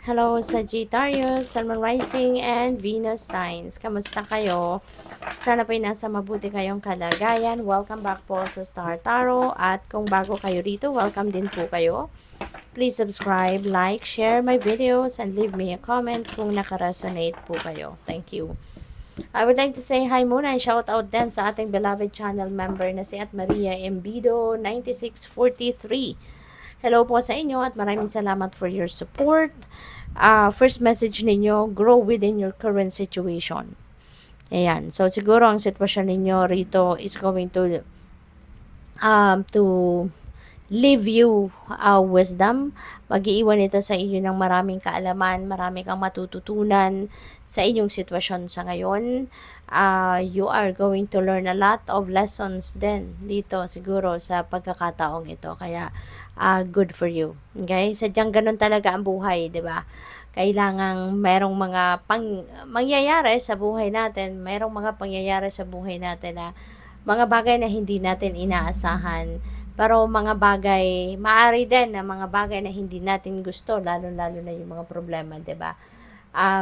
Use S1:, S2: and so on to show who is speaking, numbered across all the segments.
S1: Hello, Sagittarius, Sun, Moon Rising, and Venus signs. Kamusta kayo? Sana po'y nasa mabuti kayong kalagayan. Welcome back po sa Star Tarot. At kung bago kayo rito, welcome din po kayo. Please subscribe, like, share my videos, and leave me a comment kung nakaresonate po kayo. Thank you. I would like to say hi muna and shout out din sa ating beloved channel member na si At Maria Embido 9643. Hello po sa inyo at maraming salamat for your support. First message ninyo, grow within your current situation. Ayan. So, siguro ang sitwasyon ninyo rito is going to leave you wisdom. Mag-iiwan ito sa inyo ng maraming kaalaman, marami kang matututunan sa inyong sitwasyon sa ngayon. You are going to learn a lot of lessons din dito siguro sa pagkakataong ito. Kaya, good for you. Okay? Sadyang ganun talaga ang buhay, di ba? Kailangang merong mga mangyayari sa buhay natin, merong mga pangyayari sa buhay natin na mga bagay na hindi natin inaasahan, pero mga bagay, maaari din na mga bagay na hindi natin gusto, lalo-lalo na yung mga problema, di ba?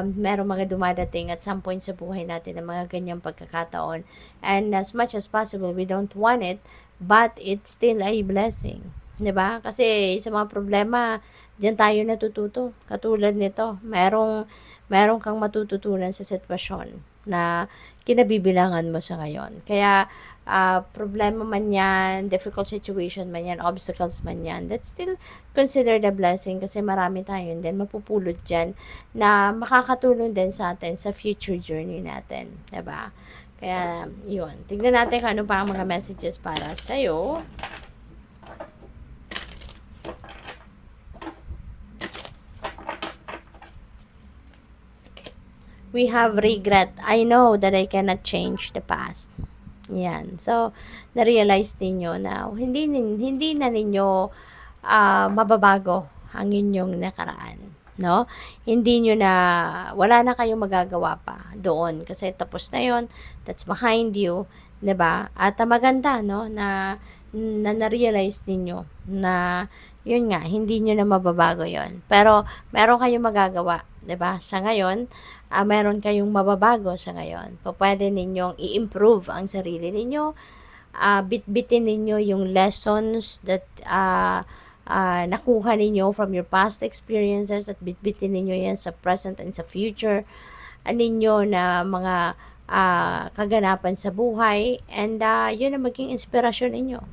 S1: Merong mga dumadating at some point sa buhay natin ng mga ganyang pagkakataon. And as much as possible, we don't want it, but it's still a blessing. 'Di ba? Kasi sa mga problema, diyan tayo natututo. Katulad nito, merong kang matututunan sa sitwasyon na kinabibilangan mo sa ngayon. Kaya problema man yan, difficult situation man yan, obstacles man yan, that's still considered a blessing kasi marami tayong din mapupulot dyan na makakatulong din sa atin sa future journey natin. 'Di ba? Kaya, yun. Tignan natin kung ano pa ang mga messages para sa'yo. We have regret. I know that I cannot change the past. Yan. So, na-realize ninyo na hindi na ninyo mababago ang inyong nakaraan. No? Hindi nyo na, wala na kayong magagawa pa doon. Kasi tapos na yon, that's behind you. 'Di ba? At maganda, no? Na-realize ninyo na yun nga, hindi nyo na mababago yon. Pero, meron kayong magagawa. 'Di ba? Sa ngayon, meron kayong mababago sa ngayon. Pwede ninyong i-improve ang sarili ninyo. Bitbitin ninyo yung lessons that nakuha ninyo from your past experiences at bitbitin ninyo yan sa present and sa future ninyo na mga kaganapan sa buhay, and yun ang maging inspirasyon ninyo,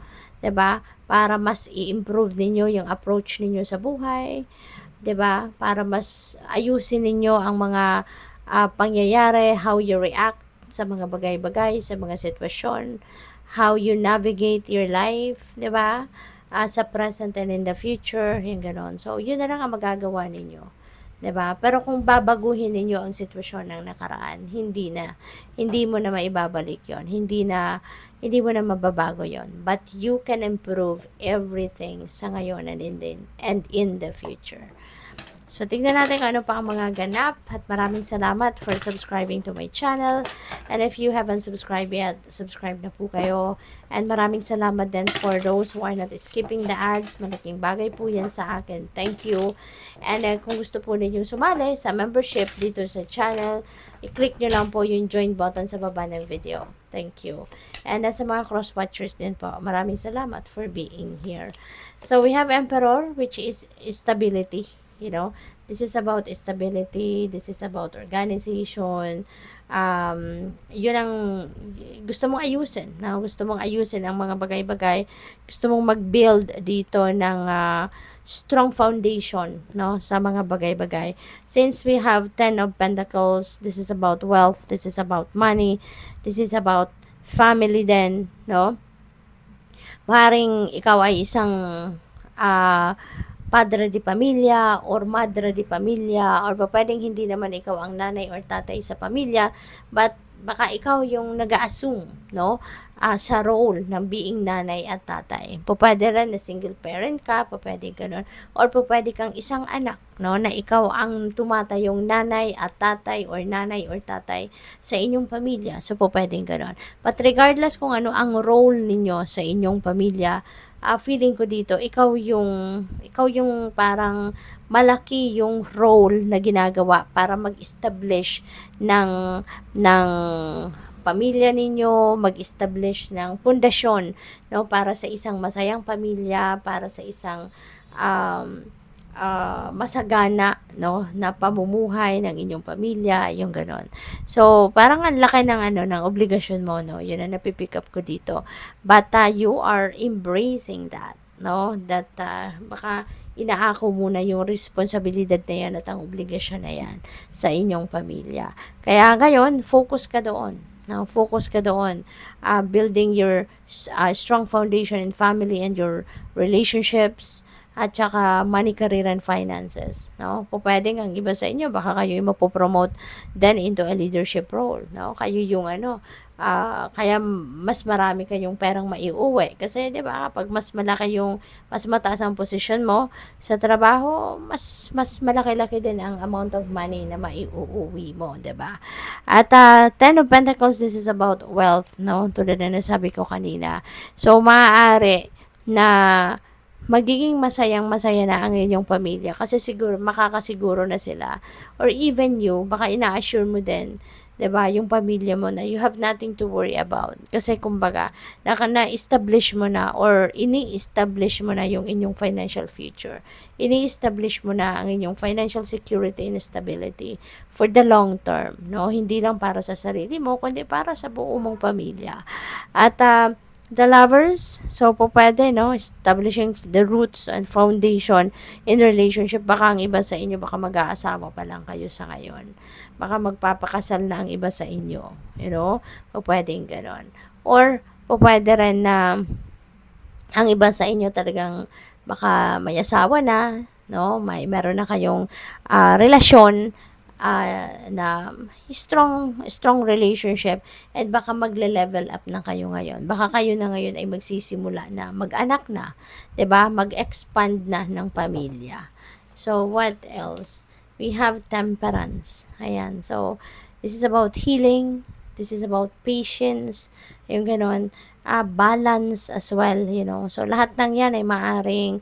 S1: 'di ba? Para mas i-improve ninyo yung approach ninyo sa buhay, 'di ba? Para mas ayusin ninyo ang mga pangyayari, how you react sa mga bagay-bagay, sa mga sitwasyon, how you navigate your life, 'di ba? Sa present and in the future, yung ganon. So, yun na lang ang magagawa ninyo. 'Di ba? Pero kung babaguhin ninyo ang sitwasyon ng nakaraan, hindi mo na maibabalik 'yon. Hindi mo na mababago 'yon. But you can improve everything sa ngayon and in the future. So, tignan natin kung ano pa ang mga ganap. At maraming salamat for subscribing to my channel. And if you haven't subscribed yet, subscribe na po kayo. And maraming salamat din for those who are not skipping the ads. Malaking bagay po yan sa akin. Thank you. And kung gusto po ninyong sumali sa membership dito sa channel, i-click nyo lang po yung join button sa baba ng video. Thank you. And sa mga cross-watchers din po, maraming salamat for being here. So, we have Emperor, which is stability. You know, this is about stability, this is about organization. Yun ang gusto mong ayusin, gusto mong ayusin ang mga bagay-bagay, gusto mong mag-build dito ng strong foundation, no, sa mga bagay-bagay. Since we have 10 of Pentacles, this is about wealth, this is about money, this is about family then, no? Maaaring ikaw ay isang padre di pamilya or madre di pamilya, or pwedeng hindi naman ikaw ang nanay or tatay sa pamilya, but baka ikaw yung nag-a-assume, no? sa role ng being nanay at tatay. Pwede rin na single parent ka, pwede ganun. Or pwede kang isang anak, no, na ikaw ang tumatayong nanay at tatay or nanay or tatay sa inyong pamilya. So, pwedeng ganun. But regardless kung ano ang role ninyo sa inyong pamilya, feeling ko dito, ikaw yung parang malaki yung role na ginagawa para mag-establish ng pamilya ninyo, mag-establish ng pundasyon, no, para sa isang masayang pamilya, para sa isang masagana, no, na pamumuhay ng inyong pamilya, yung ganon. So, parang ang laki ng obligasyon mo, no, yun ang napipick up ko dito. But you are embracing that, no, that baka inaako muna yung responsibilidad na yan at ang obligasyon na yan sa inyong pamilya. Kaya ngayon, focus ka doon. Now, focus ka doon. Building your strong foundation in family and your relationships at saka money, career, and finances. No? Pwedeng ang iba sa inyo, baka kayo yung mapopromote then into a leadership role. No? Kayo yung kaya mas marami kayong perang maiuwi. Kasi, di ba, kapag mas mataas ang position mo sa trabaho, mas malaki-laki din ang amount of money na maiuwi mo, di ba? At Ten of Pentacles, this is about wealth, no? Tulad na nasabi ko kanina. So, maaari na magiging masayang-masaya na ang inyong pamilya kasi siguro makakasiguro na sila, or even you, baka ina-assure mo din, 'di ba, yung pamilya mo na you have nothing to worry about kasi kumbaga na-establish mo na or ini-establish mo na yung inyong financial future, ini-establish mo na ang inyong financial security and stability for the long term, no, hindi lang para sa sarili mo kundi para sa buo mong pamilya. At the Lovers, so pwede, no, establishing the roots and foundation in relationship. Baka ang iba sa inyo, baka mag-aasawa pa lang kayo sa ngayon. Baka magpapakasal na ang iba sa inyo, you know, pwedeng ganon. Or, pwede rin na ang iba sa inyo talagang baka may asawa na, no, meron na kayong relasyon, na strong relationship, and baka magle-level up na kayo ngayon. Baka kayo na ngayon ay magsisimula na mag-anak na, 'di ba? Mag-expand na ng pamilya. So what else? We have Temperance. Ayan. So this is about healing. This is about patience. Yung ganon. Balance as well, you know. So lahat ng yan ay maaring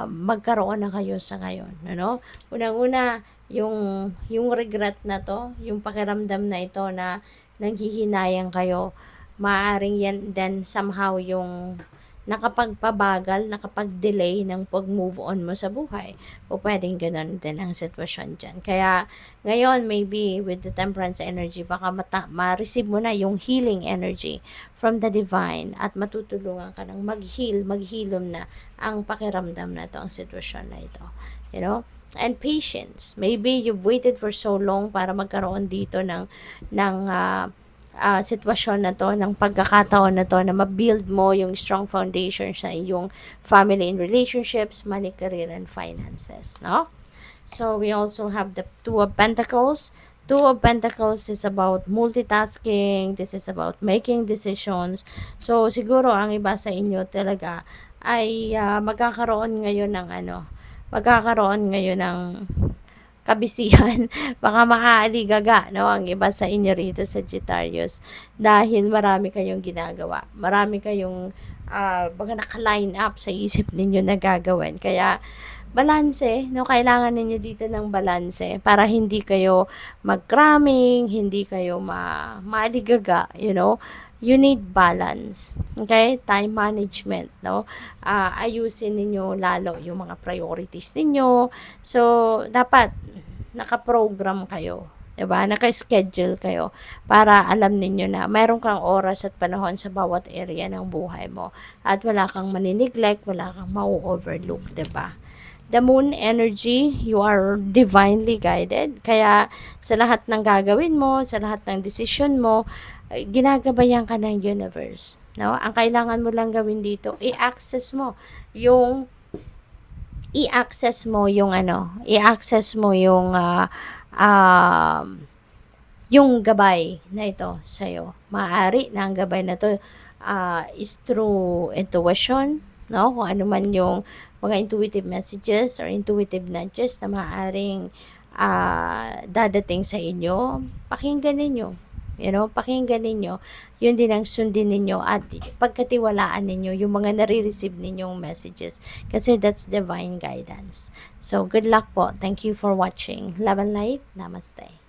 S1: magkaroon na kayo sa ngayon, ano? Unang-una, yung regret na to, yung pakiramdam na ito na nanghihinayang kayo, maaaring yan then somehow yung nakapagpabagal, nakapag-delay ng pag-move on mo sa buhay. O pwedeng ganun din ang sitwasyon dyan. Kaya ngayon, maybe with the Temperance energy, baka ma-receive mo na yung healing energy from the divine at matutulungan ka ng maghilom na ang pakiramdam na to, ang sitwasyon na ito. You know? And patience. Maybe you've waited for so long para magkaroon dito ng sitwasyon na to, ng pagkakataon na to, na ma-build mo yung strong foundation sa iyong family and relationships, money, career, and finances, no? So, we also have the Two of Pentacles. Two of Pentacles is about multitasking. This is about making decisions. So, siguro ang iba sa inyo talaga ay magkakaroon ngayon ng kabisihan. Baka makaaligaga, no, ang iba sa inyo rito, Sagittarius, dahil marami kayong ginagawa. Marami kayong baka naka-line up sa isip ninyo na gagawin. Kaya, balanse, no, kailangan ninyo dito ng balanse para hindi kayo mag-cramming, hindi kayo maaligaga, you know. You need balance. Okay? Time management, no? Ayusin ninyo lalo yung mga priorities ninyo. So, dapat naka-program kayo. 'Di ba? Naka-schedule kayo para alam ninyo na mayroon kang oras at panahon sa bawat area ng buhay mo. At wala kang maniniglect, wala kang mau-overlook, 'di ba? The Moon energy, you are divinely guided. Kaya sa lahat ng gagawin mo, sa lahat ng decision mo, ginagabayan ka ng universe, no? Ang kailangan mo lang gawin dito, i-access mo yung yung gabay na ito sa'yo. Maaari na ang gabay na 'to, is through intuition, 'no, kung ano man yung mga intuitive messages or intuitive nudges na maaaring, dadating sa inyo, pakinggan ninyo. Pakinggan ninyo, yun din ang sundin ninyo at pagkatiwalaan ninyo yung mga nare-receive ninyong messages kasi that's divine guidance. So, good luck po. Thank you for watching. Love and light. Namaste.